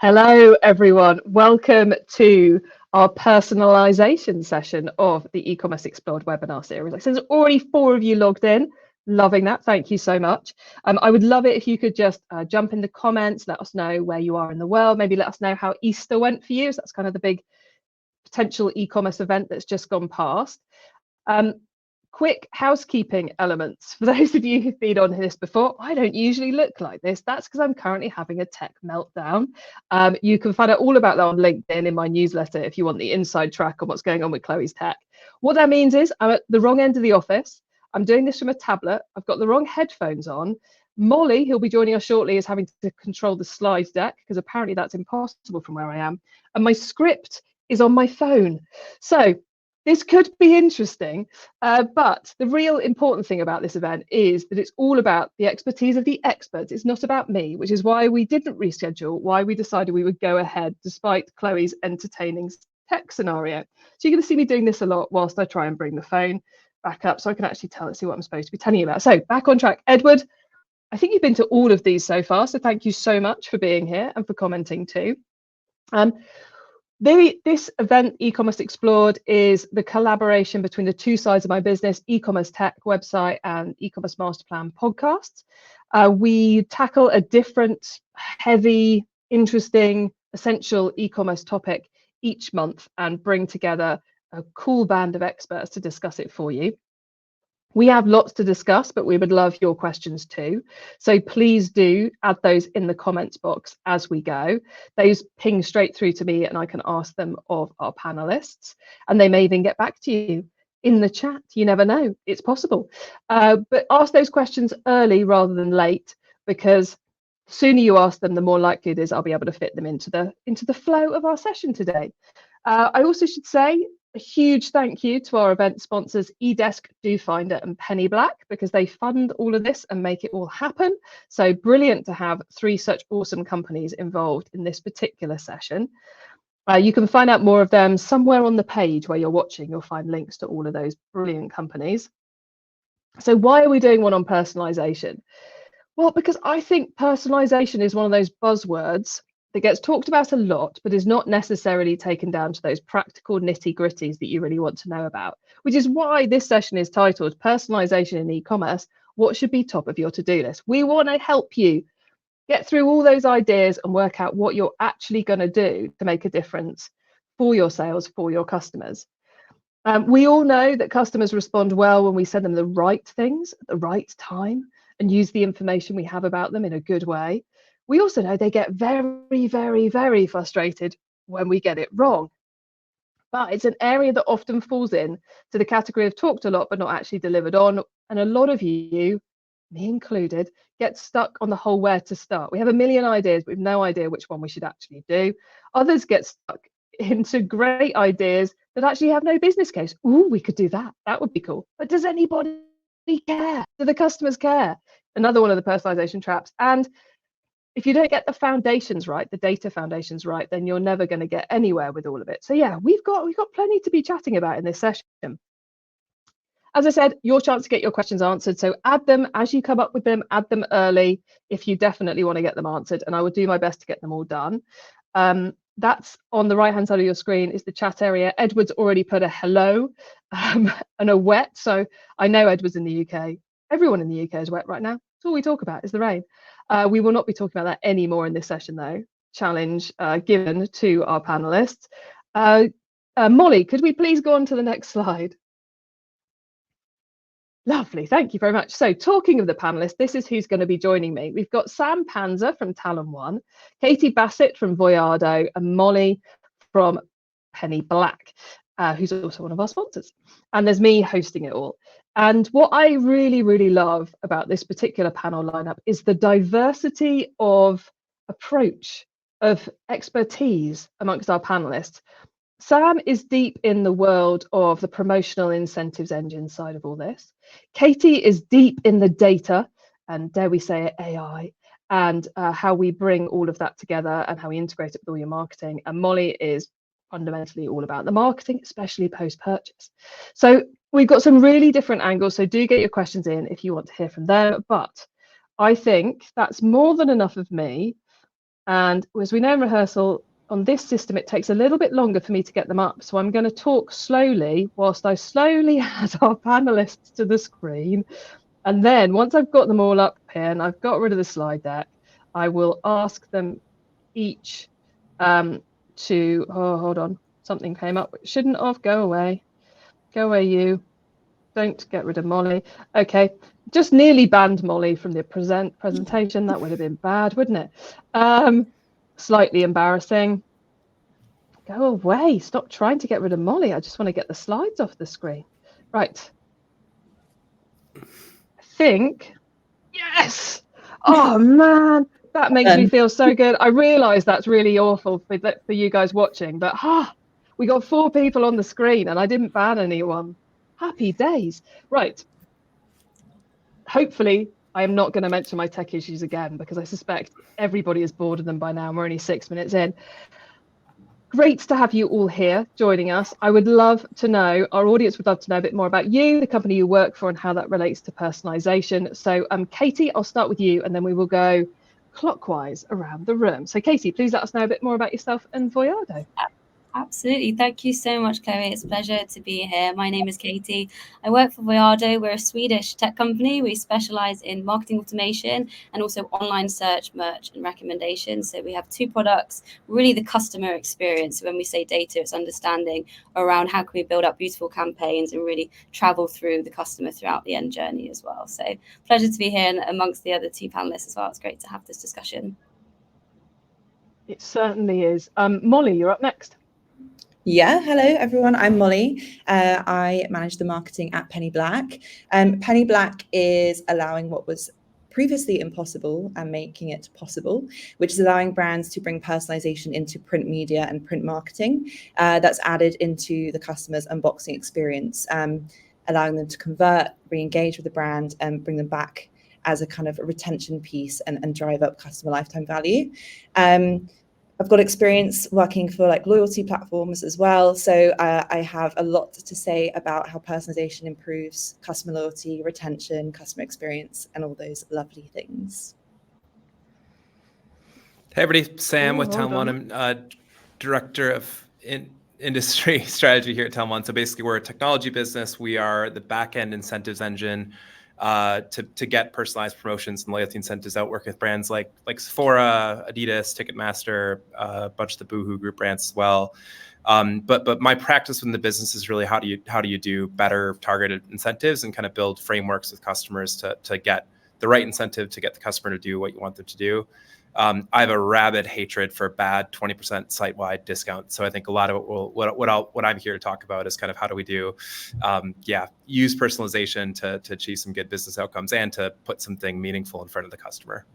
Hello, everyone. Welcome to our personalisation session of the eCommerce Explored webinar series. So there's already 4 of you logged in. Loving that. Thank you so much. I would love it if you could just jump in the comments, let us know where you are in the world. Maybe let us know how Easter went for you. So that's kind of the big potential e-commerce event that's just gone past. Quick housekeeping elements. For those of you who've been on this before, I don't usually look like this. That's because I'm currently having a tech meltdown. You can find out all about that on LinkedIn in my newsletter if you want the inside track on what's going on with Chloe's tech. What that means is I'm at the wrong end of the office. I'm doing this from a tablet. I've got the wrong headphones on. Molly, who'll be joining us shortly, is having to control the slide deck because apparently that's impossible from where I am. And my script is on my phone. So this could be interesting, but the real important thing about this event is that it's all about the expertise of the experts. It's not about me, which is why we didn't reschedule, why we decided we would go ahead despite Chloe's entertaining tech scenario. So you're going to see me doing this a lot whilst I try and bring the phone back up so I can actually see what I'm supposed to be telling you about. So back on track. Edward, I think you've been to all of these so far, so thank you so much for being here and for commenting too. This event, eCommerce Explored, is the collaboration between the two sides of my business, eCommerce Tech website and eCommerce Master Plan podcasts. We tackle a different, heavy, interesting, essential e-commerce topic each month and bring together a cool band of experts to discuss it for you. We have lots to discuss, but we would love your questions too. So please do add those in the comments box as we go. Those ping straight through to me and I can ask them of our panelists. And they may even get back to you in the chat. You never know, it's possible. But ask those questions early rather than late, because the sooner you ask them, the more likely it is I'll be able to fit them into the flow of our session today. I also should say, a huge thank you to our event sponsors, eDesk, DoFinder and Penny Black, because they fund all of this and make it all happen. So brilliant to have 3 such awesome companies involved in this particular session. You can find out more of them somewhere on the page where you're watching. You'll find links to all of those brilliant companies. So why are we doing one on personalization? Well, because I think personalization is one of those buzzwords that gets talked about a lot, but is not necessarily taken down to those practical nitty-gritties that you really want to know about, which is why this session is titled Personalization in E-commerce, what should be top of your to-do list. We want to help you get through all those ideas and work out what you're actually going to do to make a difference for your sales, for your customers. We all know that customers respond well when we send them the right things at the right time and use the information we have about them in a good way. We also know they get very, very, very frustrated when we get it wrong. But it's an area that often falls in to the category of talked a lot but not actually delivered on. And a lot of you, me included, get stuck on the whole where to start. We have a million ideas, but we have no idea which one we should actually do. Others get stuck into great ideas that actually have no business case. Ooh, we could do that. That would be cool. But does anybody care? Do the customers care? Another one of the personalization traps. And if you don't get the foundations right, the data foundations right, then you're never going to get anywhere with all of it. So yeah, we've got plenty to be chatting about in this session. As I said, your chance to get your questions answered. So add them as you come up with them, add them early if you definitely want to get them answered. And I will do my best to get them all done. That's on the right-hand side of your screen is the chat area. Edward's already put a hello and a wet. So I know Edward's in the UK. Everyone in the UK is wet right now. That's all we talk about is the rain. We will not be talking about that anymore in this session, though. Challenge given to our panelists. Molly, could we please go on to the next slide? Lovely, thank you very much. So talking of the panelists, this is who's going to be joining me. We've got Sam Panzer from Talon One, Katie Bassett from Voyardo, and Molly from Penny Black, who's also one of our sponsors. And there's me hosting it all. And what I really, really love about this particular panel lineup is the diversity of approach, of expertise amongst our panelists. Sam is deep in the world of the promotional incentives engine side of all this. Katie is deep in the data, and dare we say it, AI, and how we bring all of that together and how we integrate it with all your marketing. And Molly is fundamentally all about the marketing, especially post-purchase. So we've got some really different angles, so do get your questions in if you want to hear from them. But I think that's more than enough of me. And as we know in rehearsal, on this system, it takes a little bit longer for me to get them up. So I'm going to talk slowly whilst I slowly add our panelists to the screen. And then once I've got them all up here and I've got rid of the slide deck, I will ask them each to, oh, hold on, something came up. It shouldn't have. Go away. Go away, you. Don't get rid of Molly. Okay, just nearly banned Molly from the presentation. That would have been bad, wouldn't it? Slightly embarrassing. Go away. Stop trying to get rid of Molly. I just want to get the slides off the screen. Right. I think, yes. Oh, man. That makes me feel so good. I realise that's really awful for you guys watching, but we got 4 people on the screen and I didn't ban anyone. Happy days. Right. Hopefully, I am not going to mention my tech issues again because I suspect everybody is bored of them by now and we're only 6 minutes in. Great to have you all here joining us. I would love to know, our audience would love to know a bit more about you, the company you work for, and how that relates to personalisation. So Katie, I'll start with you and then we will go clockwise around the room. So Katie, please let us know a bit more about yourself and Voyado. Absolutely. Thank you so much, Chloe. It's a pleasure to be here. My name is Katie. I work for Voyado. We're a Swedish tech company. We specialize in marketing automation and also online search, merch, and recommendations. So we have 2 products, really the customer experience. When we say data, it's understanding around how can we build up beautiful campaigns and really travel through the customer throughout the end journey as well. So pleasure to be here and amongst the other 2 panelists as well. It's great to have this discussion. It certainly is. Molly, you're up next. Yeah, hello everyone, I'm Molly. I manage the marketing at Penny Black. Penny Black is allowing what was previously impossible and making it possible, which is allowing brands to bring personalization into print media and print marketing. That's added into the customer's unboxing experience, allowing them to convert, re-engage with the brand and bring them back as a kind of a retention piece and drive up customer lifetime value. I've got experience working for like loyalty platforms as well. So I have a lot to say about how personalization improves customer loyalty, retention, customer experience, and all those lovely things. Hey everybody, Sam with Town One. I'm Director of Industry Strategy here at Town One. So basically we're a technology business. We are the back-end incentives engine to get personalized promotions and loyalty incentives out, work with brands like Sephora, Adidas, Ticketmaster, a bunch of the Boohoo Group brands as well. But my practice within the business is really how do you do better targeted incentives and kind of build frameworks with customers to get the right incentive to get the customer to do what you want them to do. I have a rabid hatred for bad 20% site-wide discount. So I think a lot of it what I'm here to talk about is kind of how do we do, use personalization to achieve some good business outcomes and to put something meaningful in front of the customer.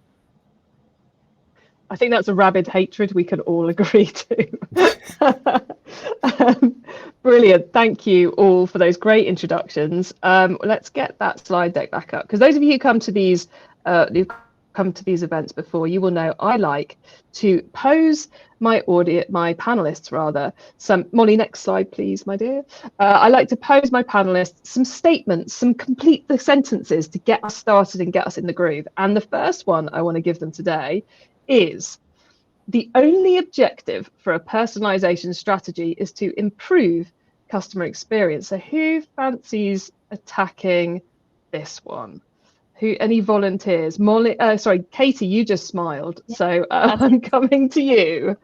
I think that's a rabid hatred we can all agree to. Brilliant. Thank you all for those great introductions. Let's get that slide deck back up because those of you who come to these events before, you will know I like to pose my panelists rather. Molly, next slide, please, my dear. I like to pose my panelists some statements, some complete the sentences to get us started and get us in the groove. And the first one I want to give them today is the only objective for a personalization strategy is to improve customer experience. So who fancies attacking this one? Any volunteers? Molly, sorry, Katie, you just smiled. Yeah. So I'm coming to you.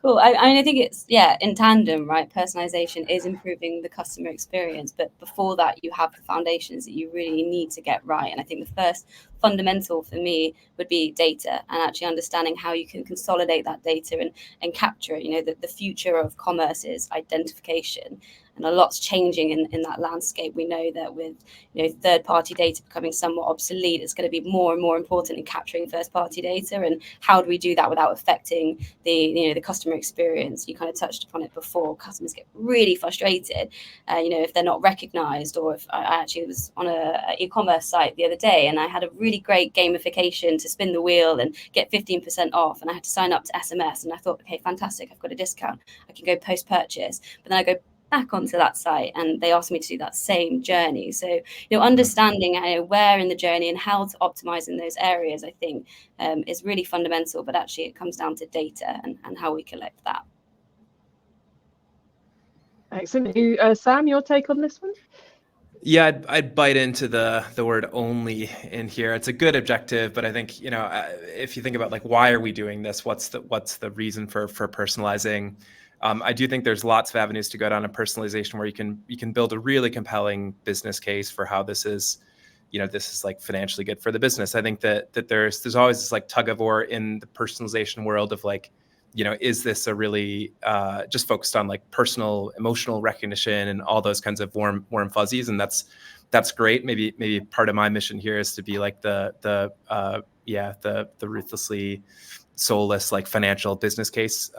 Cool. I think it's, in tandem, right? Personalization is improving the customer experience. But before that, you have the foundations that you really need to get right. And I think the first fundamental for me would be data and actually understanding how you can consolidate that data and capture it. You know, the future of commerce is identification. And a lot's changing in that landscape. We know that with third-party data becoming somewhat obsolete, it's going to be more and more important in capturing first-party data. And how do we do that without affecting the customer experience? You kind of touched upon it before. Customers get really frustrated, if they're not recognized. Or if I actually was on an e-commerce site the other day, and I had a really great gamification to spin the wheel and get 15% off, and I had to sign up to SMS, and I thought, okay, fantastic, I've got a discount. I can go post-purchase, but then I go back onto that site and they ask me to do that same journey. So, understanding where in the journey and how to optimize in those areas, I think is really fundamental, but actually it comes down to data and how we collect that. Excellent. Sam, your take on this one? Yeah, I'd bite into the word only in here. It's a good objective, but I think, if you think about like, why are we doing this? What's the reason for personalizing? I do think there's lots of avenues to go down in personalization where you can build a really compelling business case for how this is like financially good for the business. I think that there's always this like tug of war in the personalization world of like, is this a really just focused on like personal emotional recognition and all those kinds of warm fuzzies, and that's great. Maybe part of my mission here is to be like the ruthlessly soulless like financial business case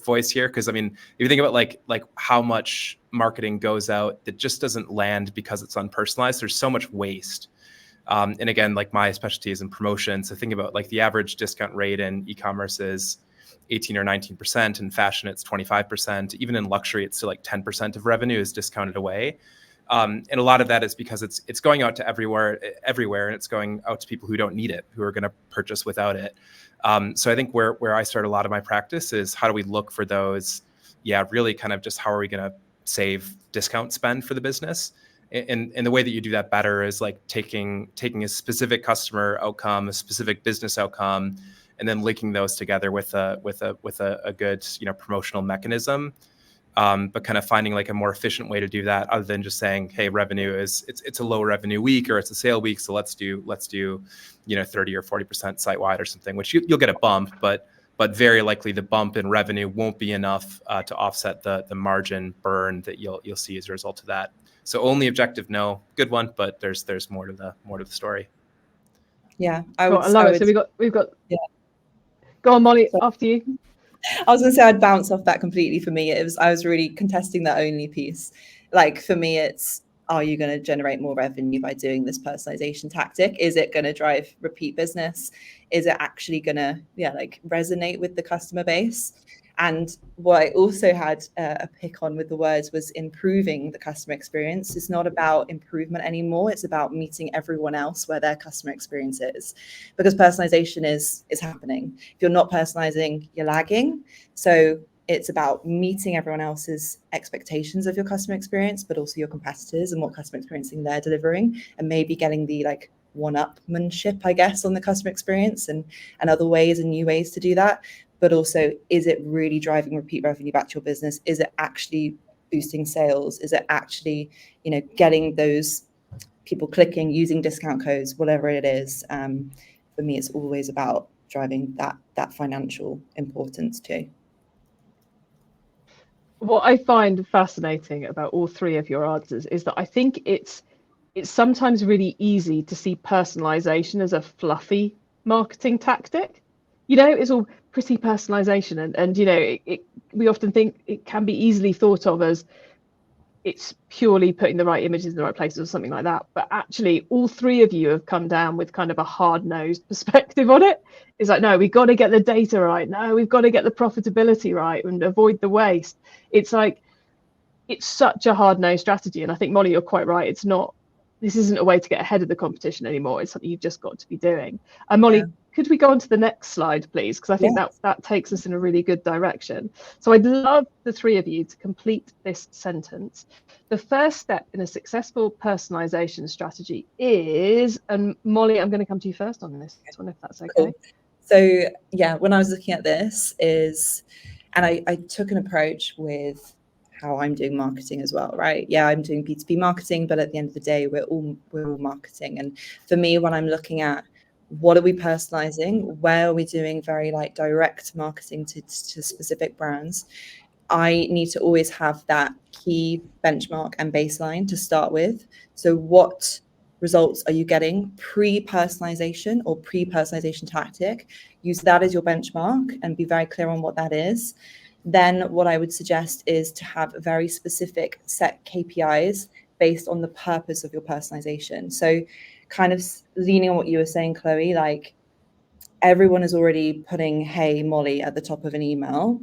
voice here, because I mean, if you think about like how much marketing goes out that just doesn't land because it's unpersonalized, there's so much waste. And again, like my specialty is in promotion, so think about like the average discount rate in e-commerce is 18 or 19%. In fashion, it's 25%. Even in luxury, it's still like 10% of revenue is discounted away. And a lot of that is because it's going out to everywhere, and it's going out to people who don't need it, who are going to purchase without it. So I think where I start a lot of my practice is how do we look for those, really kind of just how are we going to save discount spend for the business? And the way that you do that better is like taking a specific customer outcome, a specific business outcome, and then linking those together with a good promotional mechanism, but kind of finding like a more efficient way to do that, other than just saying, hey, revenue it's a low revenue week or it's a sale week, so let's do 30 or 40% site wide or something, which you'll get a bump, but very likely the bump in revenue won't be enough to offset the margin burn that you'll see as a result of that. So only objective, no, good one, but there's more to the story. Yeah, I love it. So we've got. Yeah. Go on, Molly. So, after you. I was going to say I'd bounce off that completely. For me, I was really contesting that only piece. Like for me, it's, are you going to generate more revenue by doing this personalization tactic? Is it going to drive repeat business? Is it actually going to resonate with the customer base? And what I also had a pick on with the words was improving the customer experience. It's not about improvement anymore. It's about meeting everyone else where their customer experience is, because personalization is happening. If you're not personalizing, you're lagging. So it's about meeting everyone else's expectations of your customer experience, but also your competitors and what customer experience they're delivering, and maybe getting the one-upmanship, I guess, on the customer experience and other ways and new ways to do that. But also, is it really driving repeat revenue back to your business? Is it actually boosting sales? Is it actually, getting those people clicking, using discount codes, whatever it is? For me, it's always about driving that financial importance too. What I find fascinating about all three of your answers is that I think it's sometimes really easy to see personalization as a fluffy marketing tactic. It's all pretty personalization, and we often think it can be easily thought of as it's purely putting the right images in the right places or something like that. But actually, all three of you have come down with kind of a hard-nosed perspective on it. It's like, no, we've got to get the data right. No, we've got to get the profitability right and avoid the waste. It's like, it's such a hard-nosed strategy. And I think, Molly, you're quite right. This isn't a way to get ahead of the competition anymore. It's something you've just got to be doing. And Molly, could we go on to the next slide, please? Because I think that takes us in a really good direction. So I'd love the three of you to complete this sentence. The first step in a successful personalization strategy is, and Molly, I'm going to come to you first on this one, if that's okay. Cool. So when I was looking at this and I took an approach with how I'm doing marketing as well, right? Yeah, I'm doing B2B marketing, but at the end of the day, we're all marketing. And for me, when I'm looking at what are we personalizing, where are we doing very direct marketing to specific brands, I need to always have that key benchmark and baseline to start with. So what results are you getting pre-personalization or pre-personalization tactic? Use that as your benchmark and be very clear on what that is. Then what I would suggest is to have a very specific set KPIs based on the purpose of your personalization. So kind of leaning on what you were saying, Chloe, everyone is already putting, hey, Molly, at the top of an email.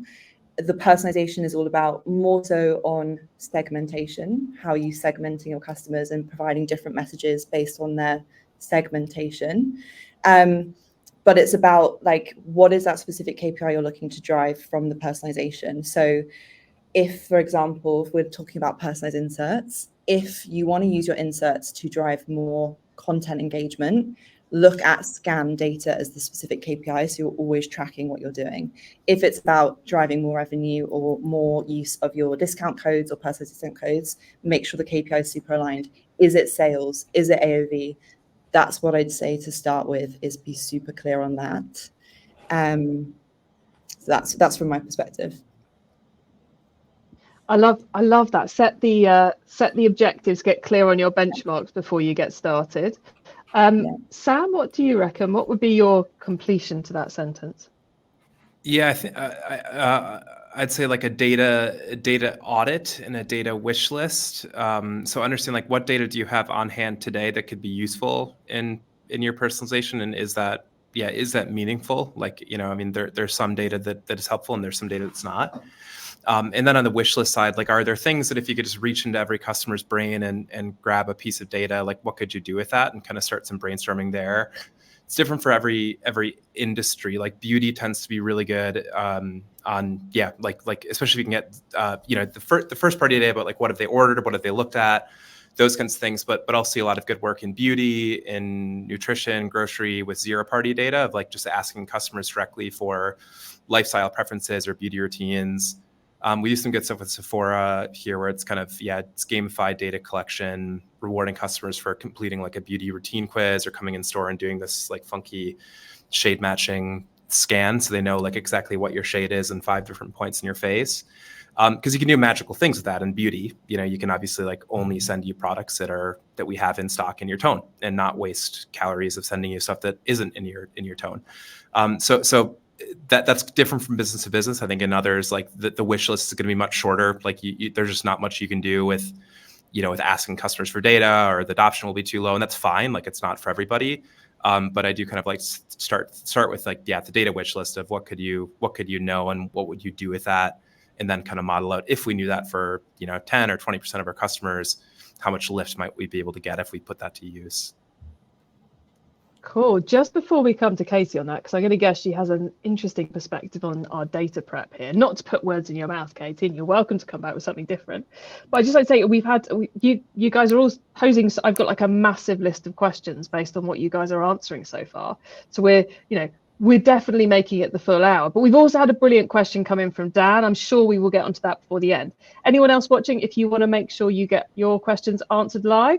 the personalization is all about more so on segmentation, how are you segmenting your customers and providing different messages based on their segmentation. But it's about like, what is that specific KPI you're looking to drive from the personalization? So if, for example, if we're talking about personalized inserts, if you want to use your inserts to drive more content engagement, look at scan data as the specific KPI, so you're always tracking what you're doing. If it's about driving more revenue or more use of your discount codes or personalized discount codes, make sure the KPI is super aligned. Is it sales? Is it AOV? That's what I'd say to start with, is be super clear on that. So that's from my perspective. I love that. Set the objectives, get clear on your benchmarks before you get started. Sam, what do you reckon? What would be your completion to that sentence? Yeah, I think I'd say like a data audit and a data wish list. So understand like, what data do you have on hand today that could be useful in your personalization, and is that meaningful? Like, you know, I mean, there's some data that is helpful and there's some data that's not. And then on the wish list side, like, are there things that if you could just reach into every customer's brain and grab a piece of data, like what could you do with that, and kind of start some brainstorming there? It's different for every industry. Like beauty tends to be really good like especially if you can get the first party data about like what have they ordered, what have they looked at, those kinds of things. But I'll see a lot of good work in beauty, in nutrition, grocery with zero party data of like just asking customers directly for lifestyle preferences or beauty routines. We do some good stuff with Sephora here where it's kind of, it's gamified data collection, rewarding customers for completing like a beauty routine quiz or coming in store and doing this like funky shade matching scan. So they know like exactly what your shade is in 5 different points in your face. Because you can do magical things with that in beauty. You know, you can obviously like only send you products that we have in stock in your tone and not waste calories of sending you stuff that isn't in your tone. So that's different from business to business. I think in others, like the wish list is going to be much shorter. Like there's just not much you can do with asking customers for data, or the adoption will be too low, and that's fine. Like it's not for everybody. But I do kind of like start with like, the data wish list of what could you know and what would you do with that, and then kind of model out, if we knew that for 10 or 20% of our customers, how much lift might we be able to get if we put that to use. Cool. Just before we come to Katie on that, because I'm going to guess she has an interesting perspective on our data prep here. Not to put words in your mouth, Katie, and you're welcome to come back with something different. But I just like to say, you guys are all posing. I've got like a massive list of questions based on what you guys are answering so far. So we're definitely making it the full hour. But we've also had a brilliant question come in from Dan. I'm sure we will get onto that before the end. Anyone else watching, if you want to make sure you get your questions answered live,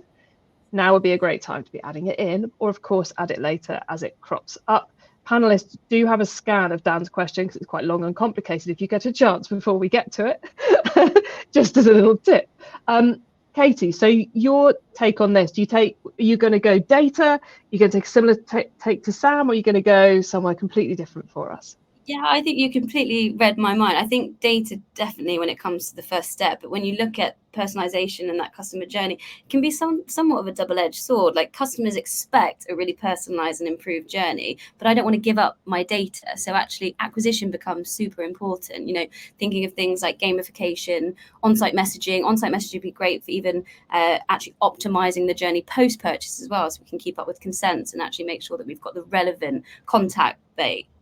now would be a great time to be adding it in, or of course add it later as it crops up. Panelists, do have a scan of Dan's question because it's quite long and complicated if you get a chance before we get to it, just as a little tip. Katie, so your take on this, are you going to go data? You're going to take a similar take to Sam, or are you going to go somewhere completely different for us? Yeah, I think you completely read my mind. I think data definitely when it comes to the first step, but when you look at personalization and that customer journey, it can be somewhat of a double-edged sword. Like customers expect a really personalized and improved journey, but I don't want to give up my data. So actually acquisition becomes super important. Thinking of things like gamification, on-site messaging. On-site messaging would be great for even actually optimizing the journey post-purchase as well, so we can keep up with consents and actually make sure that we've got the relevant contact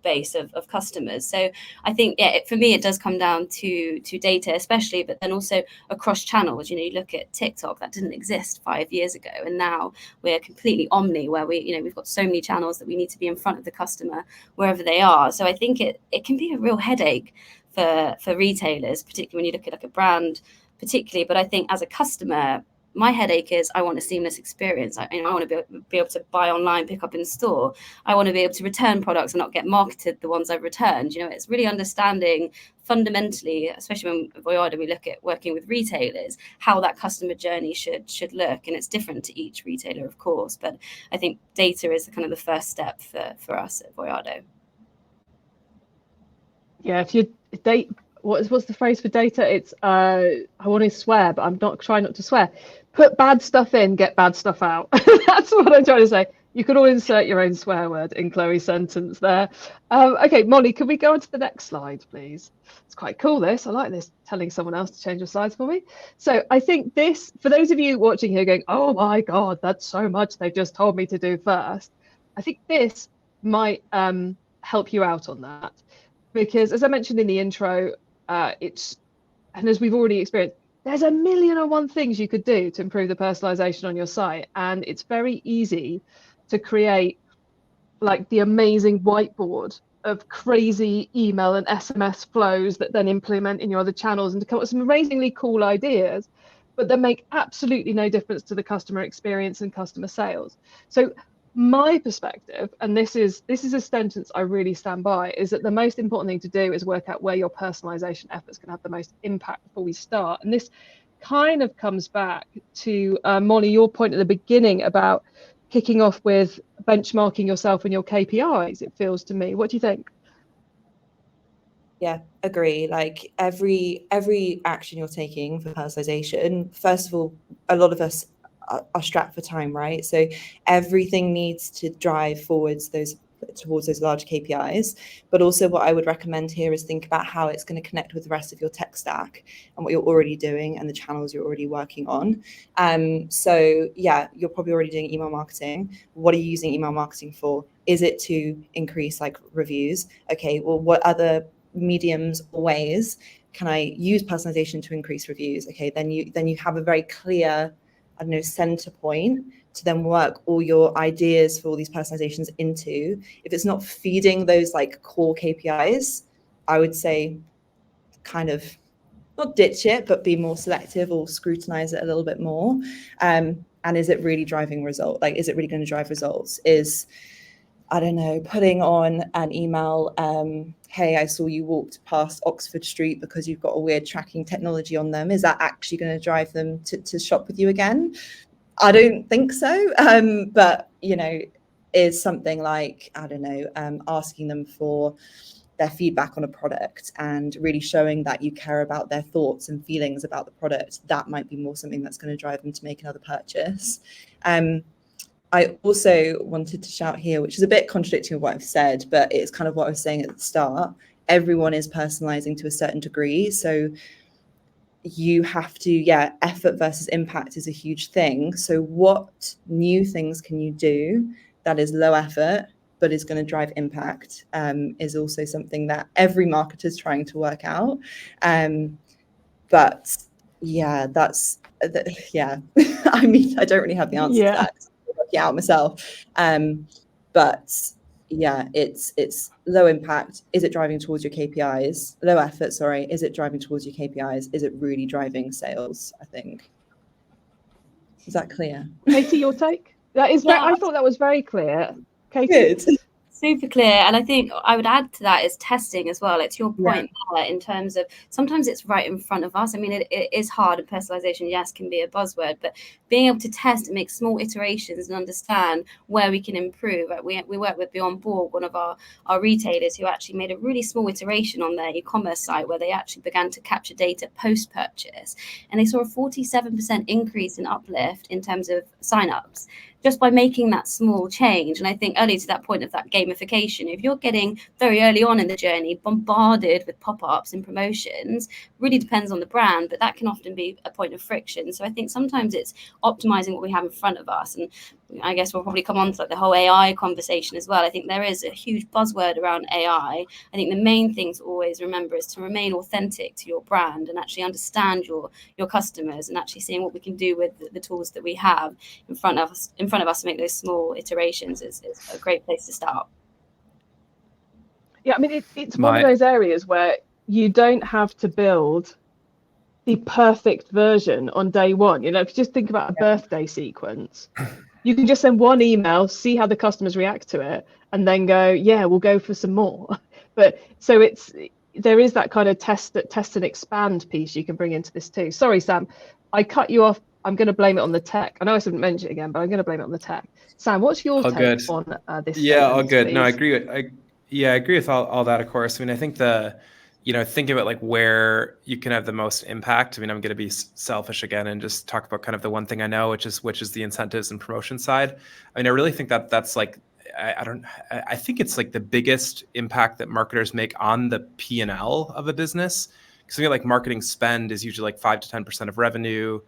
base of customers. So I think for me it does come down to data especially, but then also across channels. You look at TikTok, that didn't exist 5 years ago, and now we're completely omni, where we've got so many channels that we need to be in front of the customer wherever they are. So I think it can be a real headache for retailers, particularly when you look at like a brand particularly. But I think as a customer, my headache is I want a seamless experience. I want to be able to buy online, pick up in store. I want to be able to return products and not get marketed the ones I've returned. It's really understanding fundamentally, especially when Voyada we look at working with retailers, how that customer journey should look. And it's different to each retailer, of course. But I think data is kind of the first step for us at Voyada. Yeah, what's the phrase for data? It's I want to swear, but I'm not trying not to swear. Put bad stuff in, get bad stuff out. That's what I'm trying to say. You could all insert your own swear word in Chloe's sentence there. Okay, Molly, can we go on to the next slide, please? It's quite cool, this. I like this, telling someone else to change your slides for me. So I think this, for those of you watching here going, oh my God, that's so much they've just told me to do first. I think this might help you out on that. Because as I mentioned in the intro, and as we've already experienced, there's 1,000,001 things you could do to improve the personalization on your site. And it's very easy to create like the amazing whiteboard of crazy email and SMS flows that then implement in your other channels and to come up with some amazingly cool ideas, but that make absolutely no difference to the customer experience and customer sales. So my perspective, and this is a sentence I really stand by, is that the most important thing to do is work out where your personalization efforts can have the most impact before we start. And this kind of comes back to Molly, your point at the beginning about kicking off with benchmarking yourself and your KPIs, it feels to me. What do you think? Yeah, agree. Like every action you're taking for personalization, first of all, a lot of us are strapped for time, right? So everything needs to drive towards those large KPIs. But also what I would recommend here is think about how it's going to connect with the rest of your tech stack and what you're already doing and the channels you're already working on. So yeah, you're probably already doing email marketing. What are you using email marketing for? Is it to increase like reviews? Okay, well, what other mediums or ways can I use personalization to increase reviews? Okay, then you have a very clear, I don't know, center point to then work all your ideas for all these personalizations into. If it's not feeding those like core KPIs, I would say kind of not ditch it, but be more selective or scrutinize it a little bit more. And is it really driving result? Like, is it really going to drive results? Is, I don't know, putting on an email, hey, I saw you walked past Oxford Street because you've got a weird tracking technology on them. Is that actually going to drive them to shop with you again? I don't think so. But, you know, is something like, I don't know, asking them for their feedback on a product and really showing that you care about their thoughts and feelings about the product. That might be more something that's going to drive them to make another purchase. I also wanted to shout here, which is a bit contradicting of what I've said, but it's kind of what I was saying at the start. Everyone is personalizing to a certain degree. So you have to, effort versus impact is a huge thing. So what new things can you do that is low effort, but is going to drive impact, is also something that every marketer is trying to work out. But yeah, I mean, I don't really have the answer to that. Out myself, but yeah, it's low impact. Is it driving towards your KPIs? Low effort, sorry. Is it driving towards your KPIs? Is it really driving sales? I think. Is that clear? Katie, your take? That is. I thought that was very clear. Katie. Good. Super clear. And I think I would add to that is testing as well. It's your point there in terms of sometimes it's right in front of us. I mean, it is hard, and personalization, yes, can be a buzzword, but being able to test and make small iterations and understand where we can improve. We work with Beyond Borg, one of our retailers, who actually made a really small iteration on their e-commerce site where they actually began to capture data post-purchase. And they saw a 47% increase in uplift in terms of signups, just by making that small change. And I think earlier to that point of that gamification, if you're getting very early on in the journey bombarded with pop-ups and promotions, really depends on the brand, but that can often be a point of friction. So I think sometimes it's optimizing what we have in front of us. And I guess we'll probably come on to like the whole AI conversation as well. I think there is a huge buzzword around AI. I think the main thing to always remember is to remain authentic to your brand and actually understand your customers, and actually seeing what we can do with the tools that we have in front of us to make those small iterations is a great place to start. Yeah, I mean, it's one of those areas where you don't have to build the perfect version on day one. You know, if you just think about a birthday sequence, you can just send one email, see how the customers react to it, and then go, yeah, we'll go for some more. But so there is that kind of test and expand piece you can bring into this too. Sorry, Sam, I cut you off. I'm going to blame it on the tech. I know I shouldn't mention it again, but I'm going to blame it on the tech. Sam, what's your take on this? Yeah, all good. Please? No, I agree. I agree with all that, of course. I mean, I think the thinking about like where you can have the most impact. I mean, I'm going to be selfish again and just talk about kind of the one thing I know, which is the incentives and promotion side. I mean, I really think that's like, I think it's like the biggest impact that marketers make on the P&L of a business. Because like marketing spend is usually like 5 to 10% of revenue.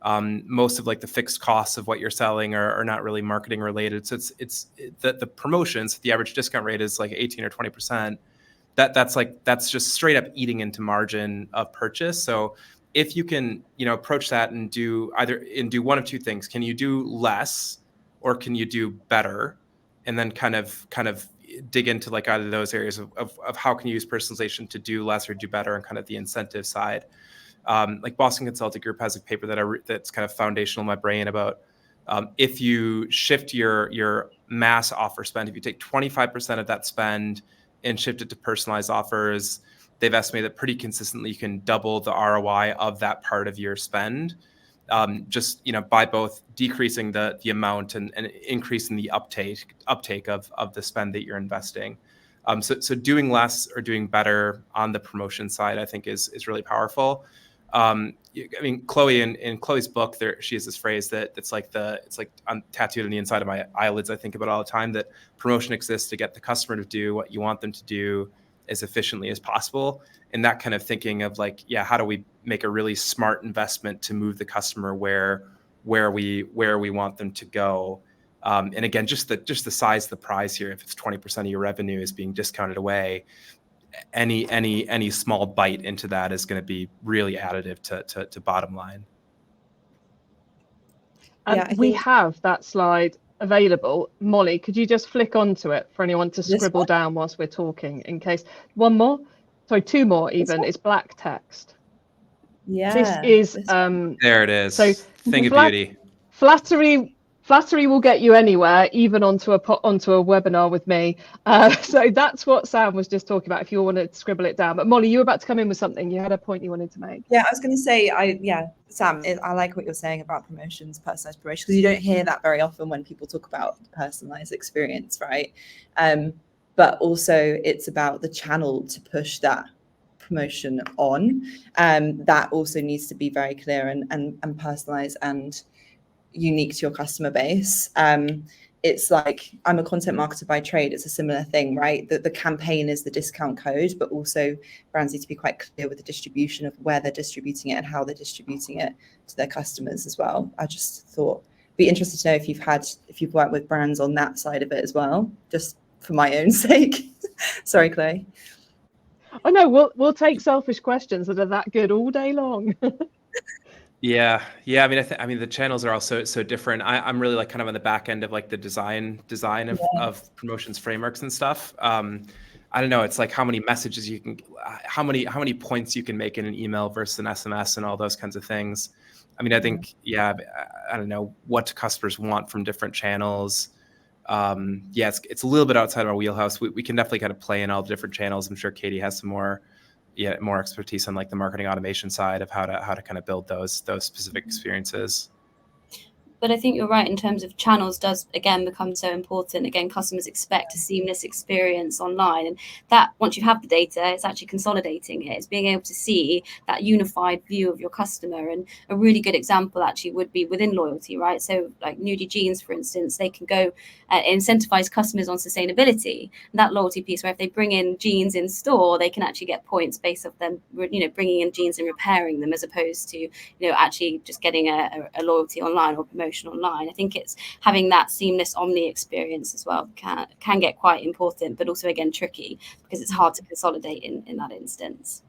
Most of like the fixed costs of what you're selling are not really marketing related. So it's the promotions, the average discount rate is like 18 or 20%. That's just straight up eating into margin of purchase. So if you can, approach that and do one of two things, can you do less or can you do better? And then kind of dig into like either of those areas of how can you use personalization to do less or do better, and kind of the incentive side. Like Boston Consulting Group has a paper that's kind of foundational in my brain about if you shift your mass offer spend, if you take 25% of that spend and shift it to personalized offers, they've estimated that pretty consistently you can double the ROI of that part of your spend, just by both decreasing the amount and increasing the uptake of the spend that you're investing. So doing less or doing better on the promotion side, I think is really powerful. I mean, Chloe in Chloe's book, she has this phrase that it's like tattooed on the inside of my eyelids. I think about all the time, that promotion exists to get the customer to do what you want them to do as efficiently as possible. And that kind of thinking of like, how do we make a really smart investment to move the customer where we want them to go? And again, just the size of the prize here. If it's 20% of your revenue is being discounted away, any small bite into that is going to be really additive to bottom line. And we have that slide available. Molly, could you just flick onto it for anyone to scribble down whilst we're talking, in case two more even, is black text. Yeah. This is there it is. So thing of beauty. Flattery will get you anywhere, even onto a webinar with me. So that's what Sam was just talking about, if you want to scribble it down. But Molly, you were about to come in with something. You had a point you wanted to make. Yeah, I was going to say, Sam, I like what you're saying about promotions, personalized promotion, because you don't hear that very often when people talk about personalized experience, right? But also it's about the channel to push that promotion on. That also needs to be very clear and personalized and unique to your customer base. It's like, I'm a content marketer by trade. It's a similar thing, right? The campaign is the discount code, but also brands need to be quite clear with the distribution of where they're distributing it and how they're distributing it to their customers as well. I just thought be interested to know if you've worked with brands on that side of it as well, just for my own sake. Sorry, Chloe. Oh no, we'll take selfish questions that are that good all day long. Yeah. I mean, the channels are also so different. I'm really like kind of on the back end of like the design of promotions frameworks and stuff. I don't know. It's like how many messages you can, how many points you can make in an email versus an SMS and all those kinds of things. I mean, I think, I don't know what customers want from different channels. It's a little bit outside of our wheelhouse. We can definitely kind of play in all the different channels. I'm sure Katie has some more expertise on like the marketing automation side of how to kind of build those specific experiences. But I think you're right in terms of channels does, again, become so important. Again, customers expect a seamless experience online. And that, once you have the data, it's actually consolidating it. It's being able to see that unified view of your customer. And a really good example actually would be within loyalty, right? So like Nudie Jeans, for instance, they can go incentivize customers on sustainability. And that loyalty piece, where if they bring in jeans in store, they can actually get points based off them, bringing in jeans and repairing them, as opposed to, actually just getting a loyalty online or promotion online. I think it's having that seamless omni experience as well can get quite important, but also again tricky because it's hard to consolidate in that instance.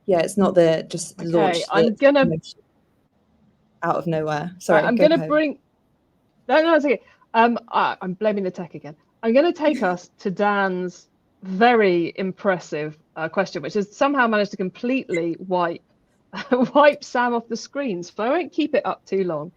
Yeah, it's not just launch. I'm gonna out of nowhere. Sorry, I'm gonna bring. No, it's okay. I'm blaming the tech again. I'm gonna take us to Dan's very impressive question, which has somehow managed to completely wipe Sam off the screens. So I won't keep it up too long,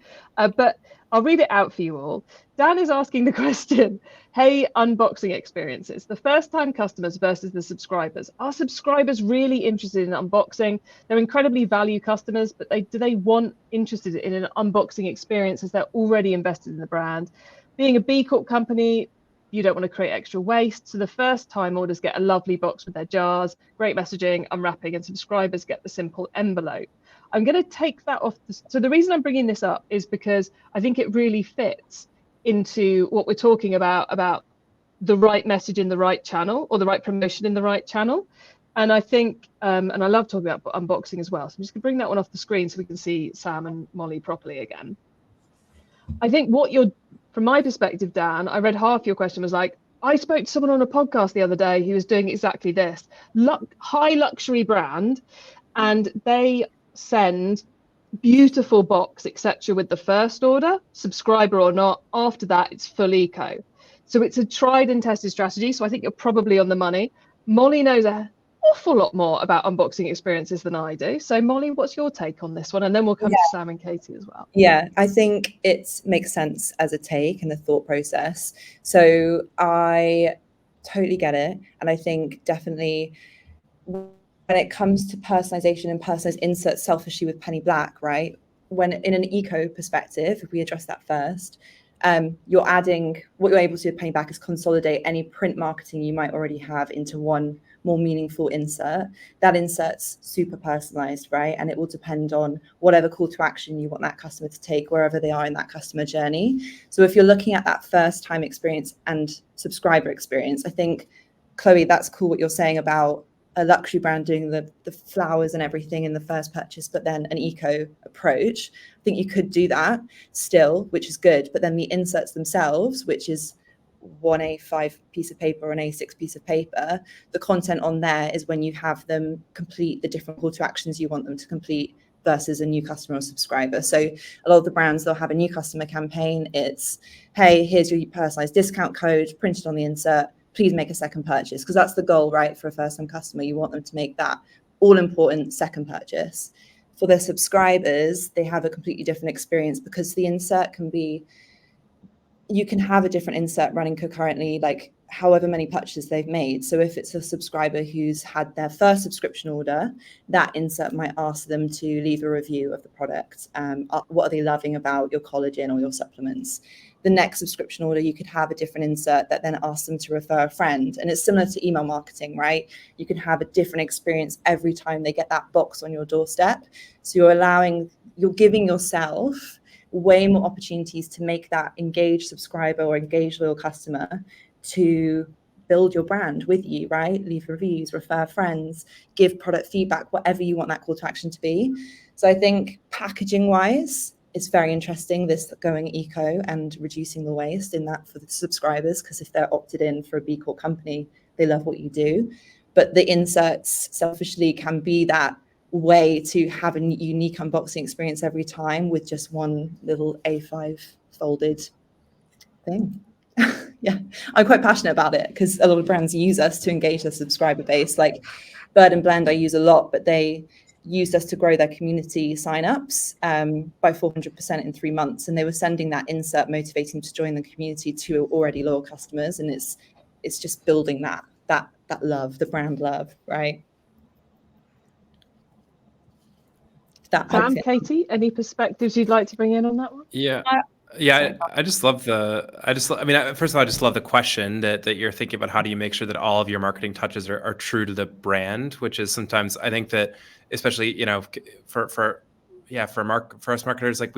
but I'll read it out for you all. Dan is asking the question, hey, unboxing experiences, the first time customers versus the subscribers. Are subscribers really interested in unboxing? They're incredibly value customers, but do they want interested in an unboxing experience as they're already invested in the brand? Being a B Corp company, you don't want to create extra waste. So the first time orders get a lovely box with their jars, great messaging, unwrapping, and subscribers get the simple envelope. I'm going to take that off. So the reason I'm bringing this up is because I think it really fits into what we're talking about the right message in the right channel, or the right promotion in the right channel. And I think, and I love talking about unboxing as well. So I'm just going to bring that one off the screen so we can see Sam and Molly properly again. I think from my perspective, Dan, I read half your question was like, I spoke to someone on a podcast the other day who was doing exactly this. High luxury brand, and they send beautiful box, etc. with the first order, subscriber or not. After that, it's full eco. So it's a tried and tested strategy. So I think you're probably on the money. Molly knows an awful lot more about unboxing experiences than I do. So Molly, what's your take on this one? And then we'll come to Sam and Katie as well. Yeah, I think it makes sense as a take and a thought process. So I totally get it. And I think definitely when it comes to personalization and personalized inserts selfishly with Penny Black, right? When in an eco perspective, if we address that first, you're adding, what you're able to do with Penny Black is consolidate any print marketing you might already have into one more meaningful insert. That insert's super personalized, right? And it will depend on whatever call to action you want that customer to take wherever they are in that customer journey. So if you're looking at that first time experience and subscriber experience, I think, Chloe, that's cool what you're saying about a luxury brand doing the flowers and everything in the first purchase, but then an eco approach. I think you could do that still, which is good. But then the inserts themselves, which is one A5 piece of paper or an A6 piece of paper, the content on there is when you have them complete the different call to actions you want them to complete versus a new customer or subscriber. So a lot of the brands, they'll have a new customer campaign. It's, hey, here's your personalized discount code printed on the insert. Please make a second purchase, because that's the goal, right? For a first-time customer, you want them to make that all-important second purchase. For their subscribers, they have a completely different experience, because the insert can be, you can have a different insert running concurrently, like however many purchases they've made. So if it's a subscriber who's had their first subscription order, that insert might ask them to leave a review of the product. What are they loving about your collagen or your supplements? The next subscription order, you could have a different insert that then asks them to refer a friend. And it's similar to email marketing, right? You can have a different experience every time they get that box on your doorstep. So you're giving yourself way more opportunities to make that engaged subscriber or engaged loyal customer to build your brand with you, right? Leave reviews, refer friends, give product feedback, whatever you want that call to action to be. So I think packaging wise, it's very interesting, this going eco and reducing the waste in that for the subscribers, because if they're opted in for a B Corp company, they love what you do. But the inserts selfishly can be that way to have a unique unboxing experience every time with just one little A5 folded thing. Yeah, I'm quite passionate about it because a lot of brands use us to engage their subscriber base. Like Bird and Blend I use a lot, but they used us to grow their community signups by 400% in 3 months. And they were sending that insert motivating to join the community to already loyal customers. And it's just building that love, the brand love, right? Sam, Katie, any perspectives you'd like to bring in on that one? Yeah. I just love first of all, I just love the question that you're thinking about. How do you make sure that all of your marketing touches are true to the brand, which is sometimes, I think that, especially, for us marketers, like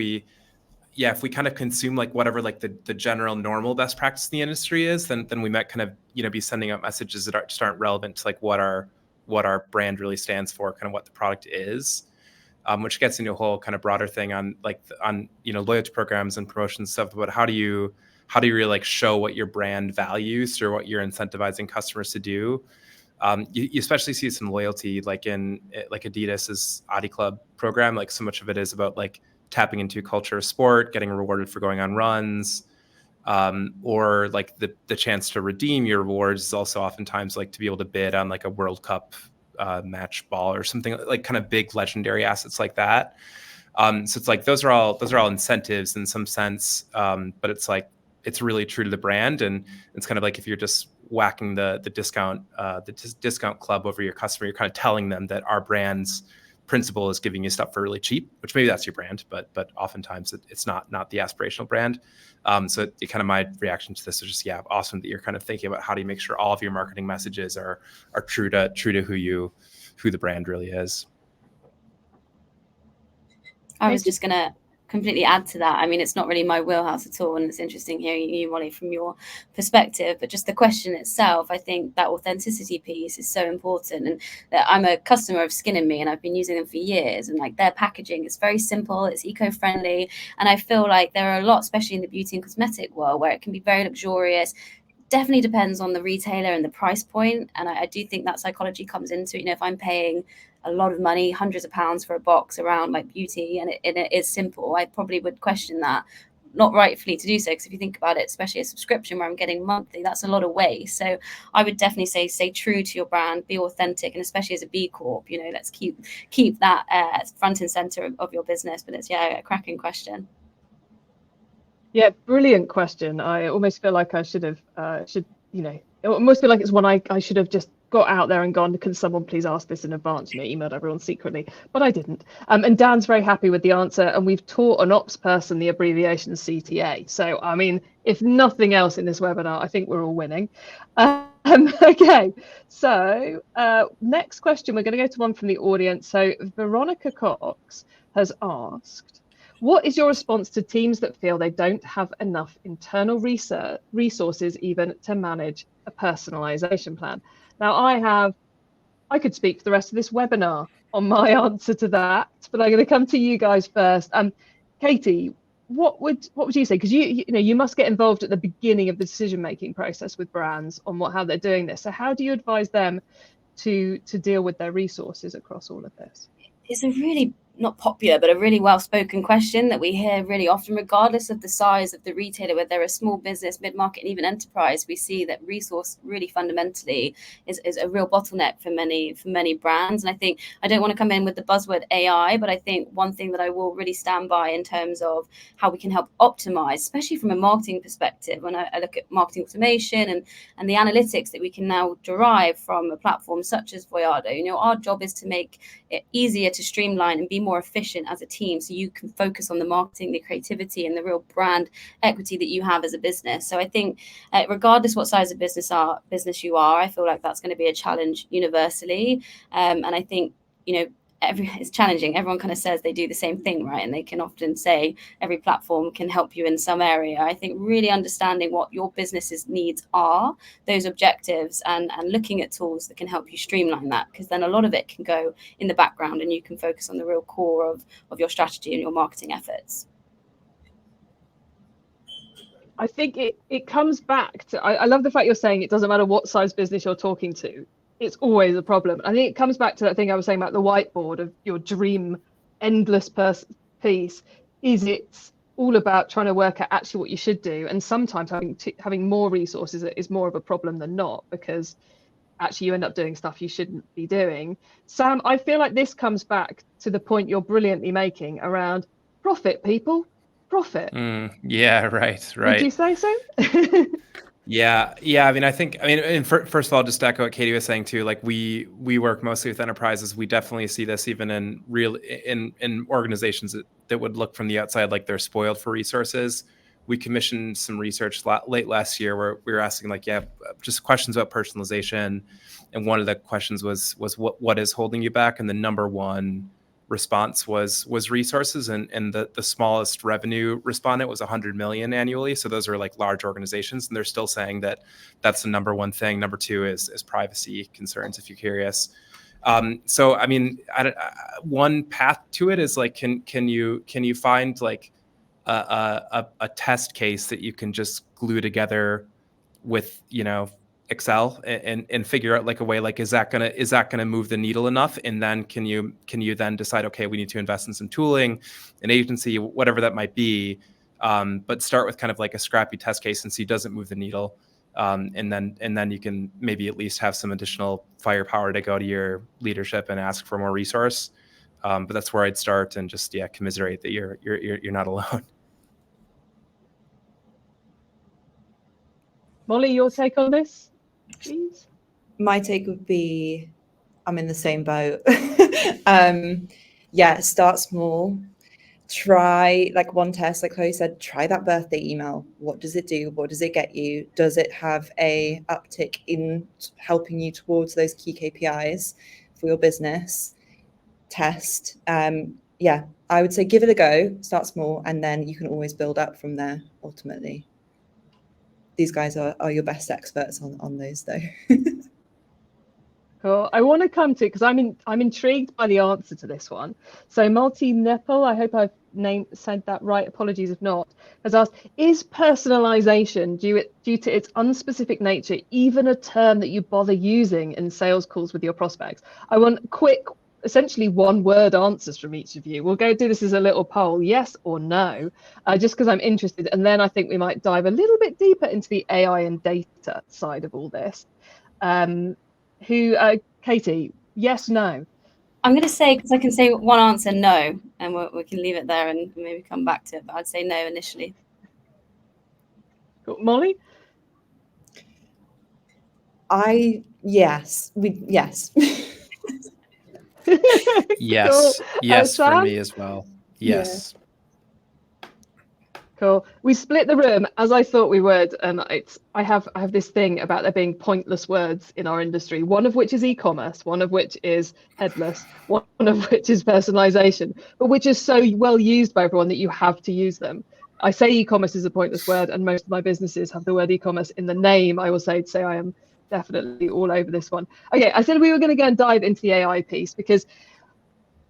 if we kind of consume like whatever like the general normal best practice in the industry is, then we might kind of be sending out messages that just aren't relevant to like what our brand really stands for, kind of what the product is. Which gets into a whole kind of broader thing on loyalty programs and promotions stuff. But how do you really like show what your brand values or what you're incentivizing customers to do? You especially see this in loyalty, like in like Adidas's Adi Club program. Like so much of it is about like tapping into culture of sport, getting rewarded for going on runs, or like the chance to redeem your rewards is also oftentimes like to be able to bid on like a World Cup match ball or something, like kind of big legendary assets like that. So it's like those are all incentives in some sense, but it's like it's really true to the brand, and it's kind of like if you're just whacking the discount club over your customer, you're kind of telling them that our brand's principal is giving you stuff for really cheap, which maybe that's your brand, but oftentimes it's not the aspirational brand. So it kind of my reaction to this is just, yeah, awesome that you're kind of thinking about how do you make sure all of your marketing messages are true to who the brand really is. I was just going to completely add to that. I mean, it's not really my wheelhouse at all, and it's interesting hearing you, Molly, from your perspective. But just the question itself, I think that authenticity piece is so important. And that I'm a customer of Skin and Me, and I've been using them for years. And like their packaging is very simple, it's eco-friendly, and I feel like there are a lot, especially in the beauty and cosmetic world, where it can be very luxurious. Definitely depends on the retailer and the price point. And I do think that psychology comes into it. You know, if I'm paying a lot of money, hundreds of pounds for a box around like beauty, and it is simple, I probably would question that, not rightfully to do so, because if you think about it, especially a subscription where I'm getting monthly, that's a lot of waste. So I would definitely say stay true to your brand, be authentic, and especially as a B Corp, you know, let's keep that front and center of your business. But it's a cracking question. Yeah, brilliant question. I almost feel like I it almost feel like it's one I should have just got out there and gone, can someone please ask this in advance? Emailed everyone secretly, but I didn't. And Dan's very happy with the answer. And we've taught an ops person the abbreviation CTA. So, I mean, if nothing else in this webinar, I think we're all winning. Okay, so next question, we're going to go to one from the audience. So Veronica Cox has asked, what is your response to teams that feel they don't have enough internal resources even to manage a personalization plan? Now, I could speak for the rest of this webinar on my answer to that, but I'm going to come to you guys first. Katie, what would you say? Because you must get involved at the beginning of the decision-making process with brands on how they're doing this. So how do you advise them to deal with their resources across all of this? It's a really not popular, but a really well-spoken question that we hear really often, regardless of the size of the retailer, whether they're a small business, mid-market, and even enterprise. We see that resource really fundamentally is a real bottleneck for many brands. And I think I don't want to come in with the buzzword AI, but I think one thing that I will really stand by in terms of how we can help optimize, especially from a marketing perspective, when I look at marketing automation and the analytics that we can now derive from a platform such as Voyado. Our job is to make it easier to streamline and be more efficient as a team, so you can focus on the marketing, the creativity, and the real brand equity that you have as a business. So I think regardless what size of business you are, I feel like that's going to be a challenge universally. And I think it's challenging. Everyone kind of says they do the same thing, right? And they can often say every platform can help you in some area. I think really understanding what your business's needs are, those objectives, and looking at tools that can help you streamline that, because then a lot of it can go in the background and you can focus on the real core of your strategy and your marketing efforts. I think it comes back to, I love the fact you're saying it doesn't matter what size business you're talking to. It's always a problem. I think it comes back to that thing I was saying about the whiteboard of your dream endless piece. It's all about trying to work out actually what you should do. And sometimes having more resources is more of a problem than not, because actually you end up doing stuff you shouldn't be doing. Sam, I feel like this comes back to the point you're brilliantly making around profit, people, profit. Yeah, right. Would you say so? Yeah. I mean, first of all, just to echo what Katie was saying too, like we work mostly with enterprises. We definitely see this even in organizations that would look from the outside like they're spoiled for resources. We commissioned some research late last year where we were asking just questions about personalization. And one of the questions was what is holding you back? And the number one response was resources, and the smallest revenue respondent was 100 million annually. So those are like large organizations, and they're still saying that that's the number one thing. Number two is privacy concerns, if you're curious. So I mean, one path to it is like, can you find like a test case that you can just glue together with Excel and figure out like a way, like is that gonna move the needle enough? And then can you then decide, okay, we need to invest in some tooling, an agency, whatever that might be, but start with kind of like a scrappy test case and see does it move the needle, and then you can maybe at least have some additional firepower to go to your leadership and ask for more resource. But that's where I'd start, and just commiserate that you're not alone. Molly, your take on this, please? My take would be I'm in the same boat. Yeah, start small. Try, like one test, like Chloe said, try that birthday email. What does it do? What does it get you? Does it have a uptick in helping you towards those key KPIs for your business? Test. Yeah, I would say give it a go, start small, and then you can always build up from there ultimately. These guys are your best experts on those though. Cool. I want to come to, because I'm intrigued by the answer to this one. So multi-nipple, I hope I've said that right, apologies if not, has asked, is personalization due to its unspecific nature even a term that you bother using in sales calls with your prospects? I want quick, essentially one word answers from each of you. We'll go do this as a little poll, yes or no, just because I'm interested. And then I think we might dive a little bit deeper into the AI and data side of all this. Katie, yes, no? I'm going to say, because I can say one answer, no, and we can leave it there and maybe come back to it, but I'd say no initially. Cool. Molly? Yes. Yes. Cool. Yes, for Sam? me as well. Yes. Yeah. Cool. We split the room as I thought we would, and I have this thing about there being pointless words in our industry. One of which is e-commerce, one of which is headless, one of which is personalization, but which is so well used by everyone that you have to use them. I say e-commerce is a pointless word, and most of my businesses have the word e-commerce in the name. I will say I am definitely all over this one. Okay, I said we were going to go and dive into the AI piece because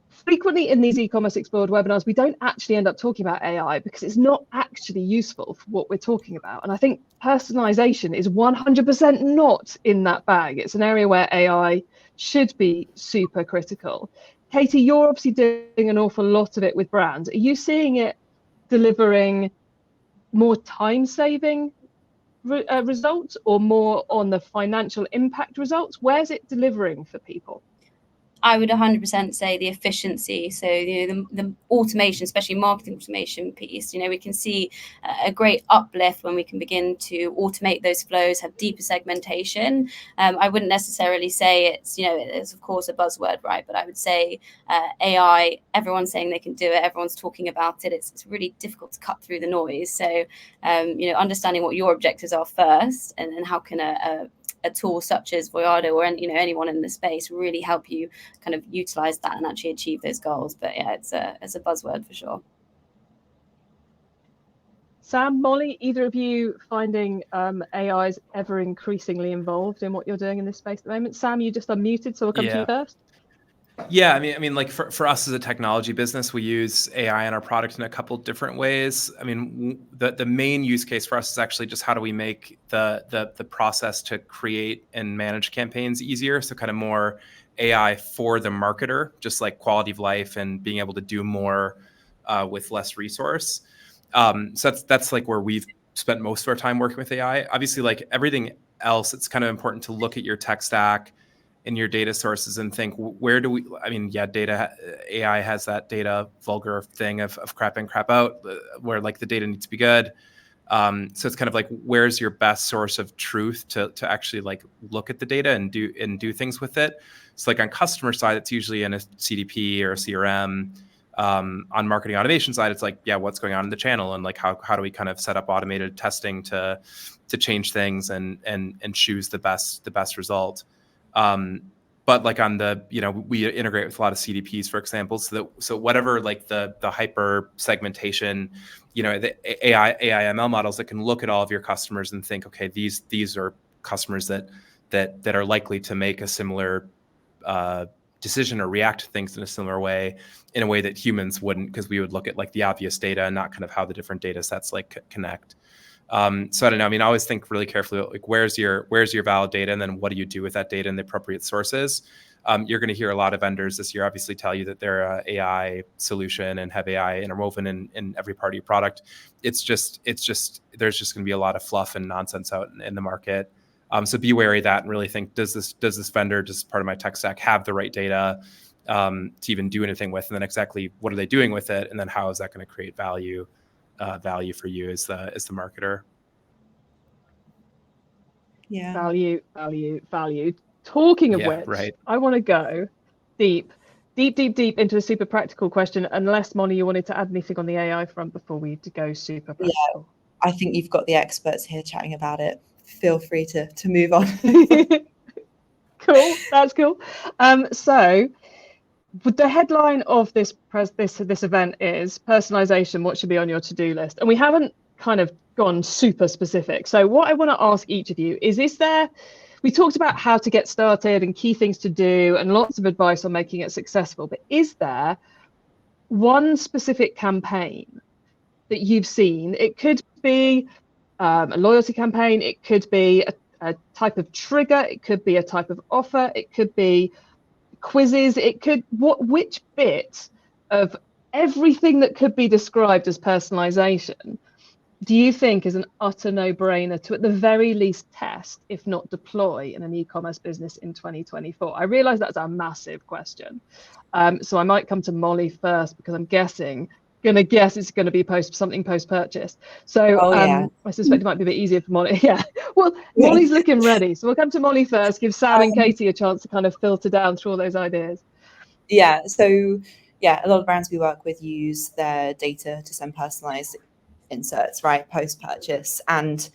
frequently in these e-commerce explored webinars, we don't actually end up talking about AI because it's not actually useful for what we're talking about. And I think personalization is 100% not in that bag. It's an area where AI should be super critical. Katie, you're obviously doing an awful lot of it with brands. Are you seeing it delivering more time-saving results or more on the financial impact results? Where's it delivering for people? I would 100% say the efficiency. So, the automation, especially marketing automation piece, we can see a great uplift when we can begin to automate those flows, have deeper segmentation. I wouldn't necessarily say it's of course a buzzword, right? But I would say AI, everyone's saying they can do it. Everyone's talking about it. It's really difficult to cut through the noise. So, understanding what your objectives are first and how can a tool such as Voyado or anyone in the space really help you kind of utilize that and actually achieve those goals. But yeah, it's a buzzword for sure. Sam, Molly, either of you finding AI is ever increasingly involved in what you're doing in this space at the moment? Sam, you just unmuted, so we'll come to you first. Yeah, I mean, like for us as a technology business, we use AI in our product in a couple different ways. I mean, the main use case for us is actually just how do we make the process to create and manage campaigns easier. So kind of more AI for the marketer, just like quality of life and being able to do more with less resource. So that's like where we've spent most of our time working with AI. Obviously, like everything else, it's kind of important to look at your tech stack in your data sources and think, where do we, AI has that data vulgar thing of crap in, crap out, where like the data needs to be good. So it's kind of like, where's your best source of truth to actually like look at the data and do things with it. So like on customer side, it's usually in a CDP or a CRM. On marketing automation side, it's like, yeah, what's going on in the channel and like how do we kind of set up automated testing to change things and choose the best result. But like on the, we integrate with a lot of CDPs, for example, so whatever like the hyper segmentation, the AI ML models that can look at all of your customers and think, okay, these are customers that are likely to make a similar decision or react to things in a similar way, in a way that humans wouldn't, because we would look at like the obvious data and not kind of how the different data sets like connect. So I don't know. I mean, I always think really carefully, like where's your valid data, and then what do you do with that data in the appropriate sources? You're going to hear a lot of vendors this year obviously tell you that they're an AI solution and have AI interwoven in every part of your product. It's just there's just going to be a lot of fluff and nonsense out in the market. So be wary of that and really think, does this vendor, just part of my tech stack, have the right data to even do anything with? And then exactly what are they doing with it? And then how is that going to create value for you as the marketer? Yeah. Value. Talking of Yeah, which, right. I want to go deep into a super practical question, unless, Molly, you wanted to add anything on the AI front before we go super practical. I think you've got the experts here chatting about it. Feel free to move on. Cool, that's cool. So the headline of this event is personalization, what should be on your to-do list? And we haven't kind of gone super specific. So what I want to ask each of you is there, we talked about how to get started and key things to do and lots of advice on making it successful, but is there one specific campaign that you've seen? It could be a loyalty campaign, it could be a type of trigger, it could be a type of offer, it could be quizzes, it could, which bit of everything that could be described as personalization do you think is an utter no-brainer to at the very least test, if not deploy, in an e-commerce business in 2024? I realize that's a massive question. So I might come to Molly first, because I'm gonna guess it's going to be something post-purchase. So I suspect it might be a bit easier for Molly. Yeah, well, Molly's looking ready. So we'll come to Molly first, give Sam and Katie a chance to kind of filter down through all those ideas. Yeah, so a lot of brands we work with use their data to send personalized inserts, right, post-purchase. And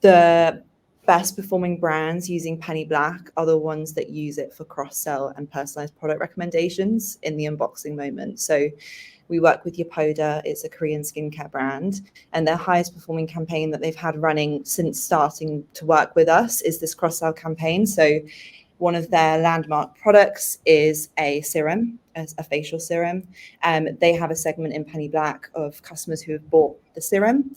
the best performing brands using Penny Black are the ones that use it for cross-sell and personalized product recommendations in the unboxing moment. So we work with Yopoda, it's a Korean skincare brand, and their highest performing campaign that they've had running since starting to work with us is this cross-sell campaign. So one of their landmark products is a serum, a facial serum. They have a segment in Penny Black of customers who have bought the serum.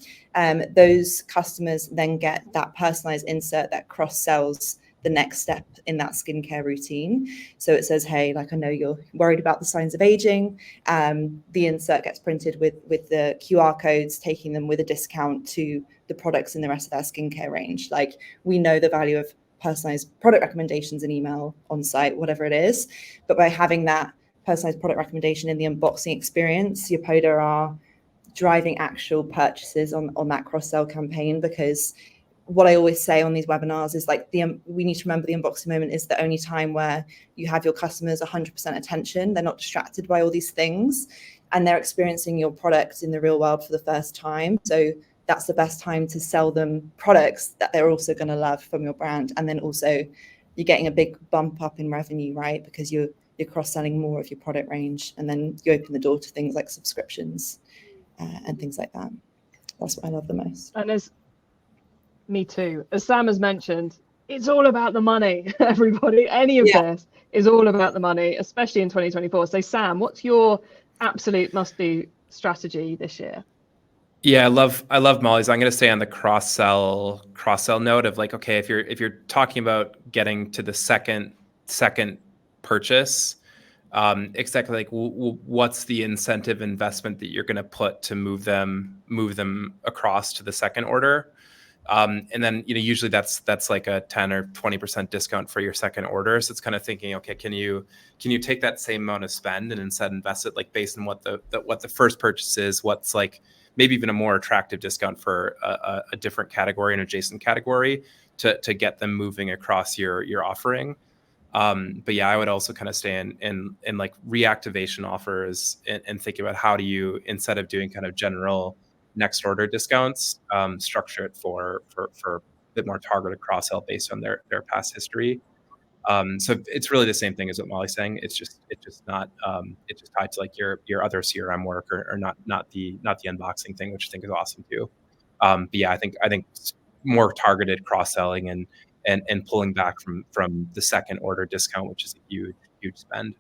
Those customers then get that personalized insert that cross-sells the next step in that skincare routine. So it says, hey, like, I know you're worried about the signs of aging. The insert gets printed with the QR codes, taking them with a discount to the products in the rest of their skincare range. Like, we know the value of personalized product recommendations in email, on site, whatever it is. But by having that personalized product recommendation in the unboxing experience, Yopoda are driving actual purchases on that cross-sell campaign. Because what I always say on these webinars is, like, we need to remember the unboxing moment is the only time where you have your customers 100% attention. They're not distracted by all these things, and they're experiencing your product in the real world for the first time. So that's the best time to sell them products that they're also going to love from your brand. And then also you're getting a big bump up in revenue, right? Because you're cross-selling more of your product range, and then you open the door to things like subscriptions and things like that. That's what I love the most. And me too. As Sam has mentioned, it's all about the money, everybody. Any of this is all about the money, especially in 2024. So Sam, what's your absolute must-do strategy this year? Yeah, I love Molly's. I'm going to stay on the cross-sell note of, like, okay, if you're talking about getting to the second purchase, exactly, like, what's the incentive investment that you're going to put to move them across to the second order? And then, usually that's like a 10 or 20% discount for your second order. So it's kind of thinking, okay, can you take that same amount of spend and instead invest it, like, based on what the first purchase is, what's, like, maybe even a more attractive discount for a different category, an adjacent category, to get them moving across your offering. But yeah, I would also kind of stay in like reactivation offers and think about how do you, instead of doing kind of general next order discounts, structure it for a bit more targeted cross-sell based on their past history. So it's really the same thing as what Molly's saying. It's just not it's just tied to, like, your other CRM work or not the unboxing thing, which I think is awesome too. But yeah, I think more targeted cross-selling and pulling back from the second order discount, which is a huge spend.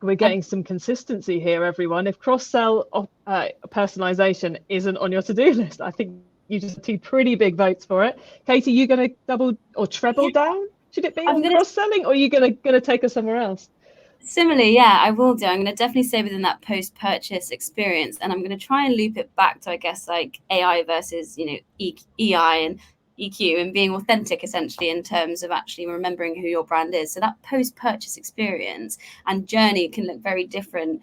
We're getting some consistency here, everyone. If cross-sell personalization isn't on your to-do list, I think you just have two pretty big votes for it. Katie, you going to double or treble down? Should it be on cross-selling, or are you going to take us somewhere else? Similarly, yeah, I will do. I'm going to definitely stay within that post-purchase experience, and I'm going to try and loop it back to, I guess, like AI versus, EI, and EQ and being authentic, essentially, in terms of actually remembering who your brand is. So that post-purchase experience and journey can look very different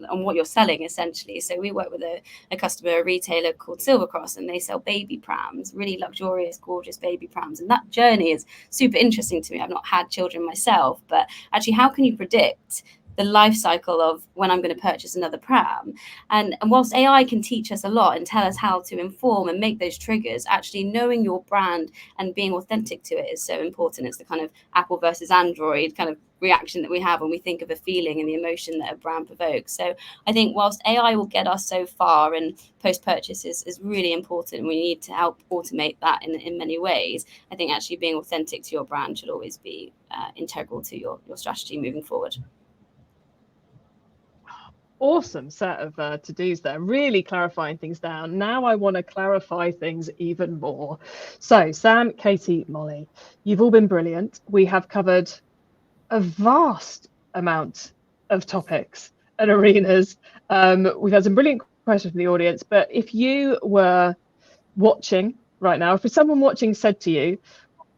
on what you're selling, essentially. So we work with a customer, a retailer called Silvercross, and they sell baby prams, really luxurious, gorgeous baby prams. And that journey is super interesting to me. I've not had children myself, but actually, how can you predict the life cycle of when I'm going to purchase another pram? And whilst AI can teach us a lot and tell us how to inform and make those triggers, actually knowing your brand and being authentic to it is so important. It's the kind of Apple versus Android kind of reaction that we have when we think of a feeling and the emotion that a brand provokes. So I think whilst AI will get us so far, and post-purchase is really important, and we need to help automate that in many ways, I think actually being authentic to your brand should always be integral to your strategy moving forward. Awesome set of to-dos there, really clarifying things down. Now I want to clarify things even more. So Sam, Katie, Molly, you've all been brilliant. We have covered a vast amount of topics and arenas. We've had some brilliant questions from the audience, but if you were watching right now, if someone watching said to you,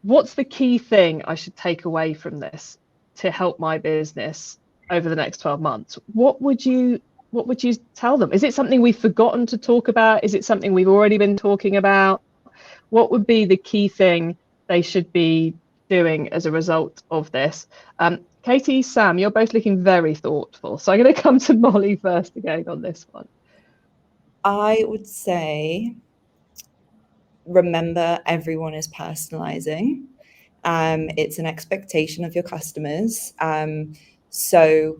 what's the key thing I should take away from this to help my business over the next 12 months, what would you tell them? Is it something we've forgotten to talk about? Is it something we've already been talking about? What would be the key thing they should be doing as a result of this? Katie, Sam, you're both looking very thoughtful. So I'm going to come to Molly first again on this one. I would say, remember, everyone is personalizing. It's an expectation of your customers. So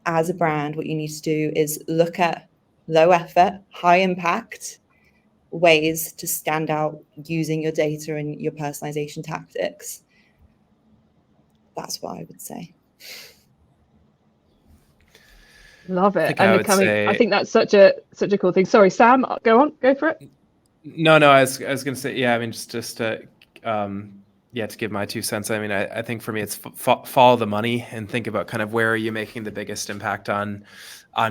as a brand, what you need to do is look at low effort, high impact ways to stand out using your data and your personalization tactics. That's what I would say. Love it. I think that's such a cool thing. Sorry, Sam, go for it. No, I was going to say, yeah, I mean, just to give my 2 cents. I mean, I think for me, it's follow the money and think about kind of where are you making the biggest impact on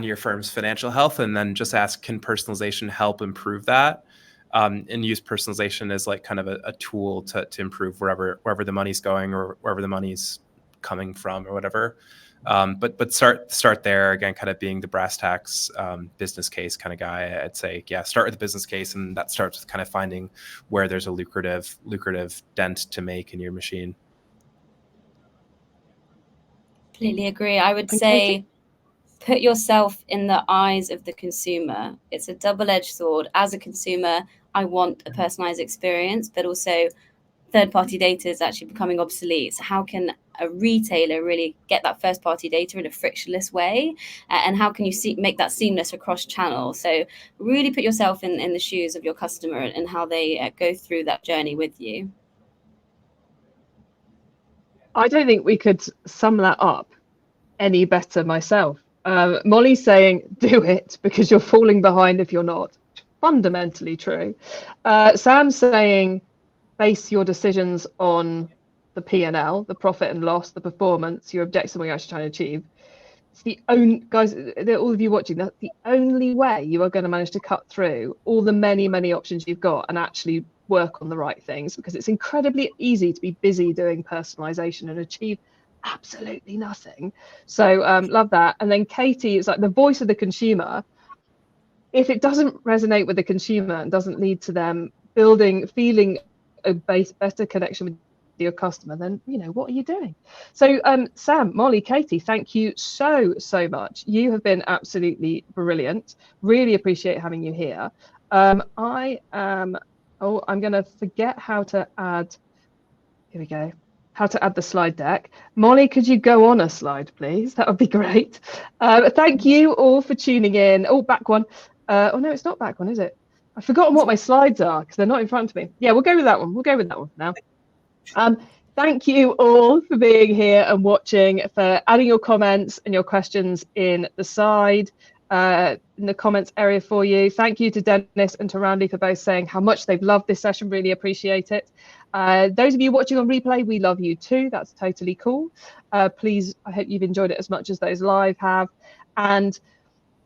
your firm's financial health, and then just ask, can personalization help improve that? And use personalization as like kind of a tool to improve wherever the money's going or wherever the money's coming from or whatever. But start there again, kind of being the brass tacks business case kind of guy. I'd say, yeah, start with the business case, and that starts with kind of finding where there's a lucrative dent to make in your machine. Completely agree. I would say put yourself in the eyes of the consumer. It's a double-edged sword. As a consumer, I want a personalized experience, but also third-party data is actually becoming obsolete. So how can a retailer really get that first-party data in a frictionless way? And how can you make that seamless across channels? So really put yourself in the shoes of your customer and how they go through that journey with you. I don't think we could sum that up any better myself. Molly's saying, do it because you're falling behind if you're not. Fundamentally true. Sam's saying, base your decisions on the P&L, the profit and loss, the performance, your objectives, and what you're actually trying to achieve. It's the only, guys, all of you watching, that's the only way you are going to manage to cut through all the many options you've got and actually work on the right things, because it's incredibly easy to be busy doing personalization and achieve absolutely nothing. So love that. And then Katie, it's like the voice of the consumer. If it doesn't resonate with the consumer and doesn't lead to them feeling a better connection with your customer, then what are you doing? So Sam, Molly, Katie, thank you so much. You have been absolutely brilliant. Really appreciate having you here. I'm going to forget how to add. Here we go. How to add the slide deck. Molly, could you go on a slide, please? That would be great. Thank you all for tuning in. Oh, back one. Oh no, it's not back one, is it? I've forgotten what my slides are because they're not in front of me. Yeah, we'll go with that one. We'll go with that one now. Thank you all for being here and watching, for adding your comments and your questions in the side, in the comments area for you. Thank you to Dennis and to Randy for both saying how much they've loved this session. Really appreciate it. Those of you watching on replay, we love you too. That's totally cool. Please, I hope you've enjoyed it as much as those live have. And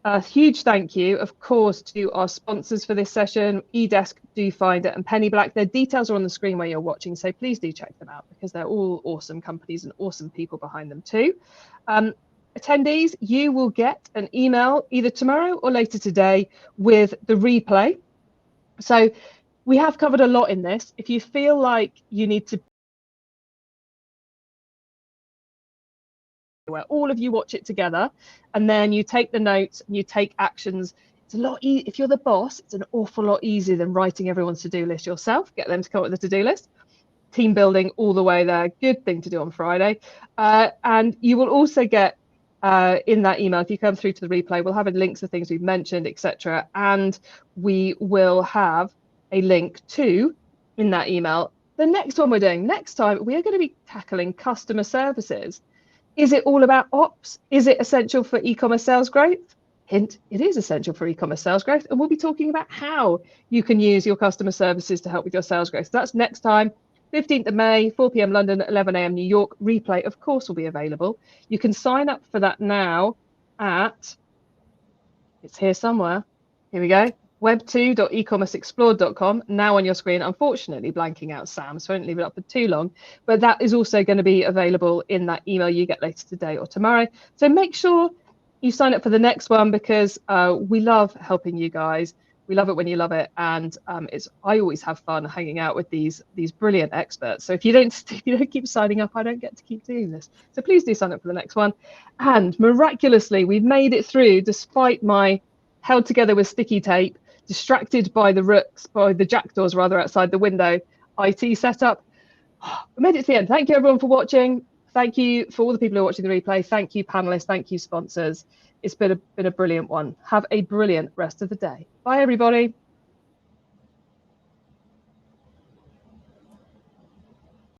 A huge thank you, of course, to our sponsors for this session, eDesk, Do Find It, and Penny Black. Their details are on the screen where you're watching, so please do check them out because they're all awesome companies and awesome people behind them too. Attendees, you will get an email either tomorrow or later today with the replay. So we have covered a lot in this. If you feel like you need to, where all of you watch it together and then you take the notes and you take actions, it's a lot if you're the boss, it's an awful lot easier than writing everyone's to-do list yourself. Get them to come up with a to-do list. Team building all the way there, good thing to do on Friday. And you will also get in that email, if you come through to the replay, we'll have links to things we've mentioned, etc. And we will have a link to, in that email, the next one we're doing. Next time, we are going to be tackling customer services. Is it all about ops? Is it essential for e-commerce sales growth? Hint, it is essential for e-commerce sales growth. And we'll be talking about how you can use your customer services to help with your sales growth. So that's next time, 15th of May, 4 p.m. London, 11 a.m. New York. Replay, of course, will be available. You can sign up for that now at, it's here somewhere. Here we go. web2.ecommerceexplored.com, now on your screen. Unfortunately, blanking out Sam, so I won't leave it up for too long. But that is also going to be available in that email you get later today or tomorrow. So make sure you sign up for the next one because we love helping you guys. We love it when you love it, and I always have fun hanging out with these brilliant experts. So if you don't keep signing up, I don't get to keep doing this. So please do sign up for the next one. And miraculously, we've made it through despite my held together with sticky tape, distracted by the rooks, by the jackdaws rather, outside the window, IT setup. We made it to the end. Thank you everyone for watching. Thank you for all the people who are watching the replay. Thank you panelists. Thank you sponsors. It's been a brilliant one. Have a brilliant rest of the day. Bye everybody.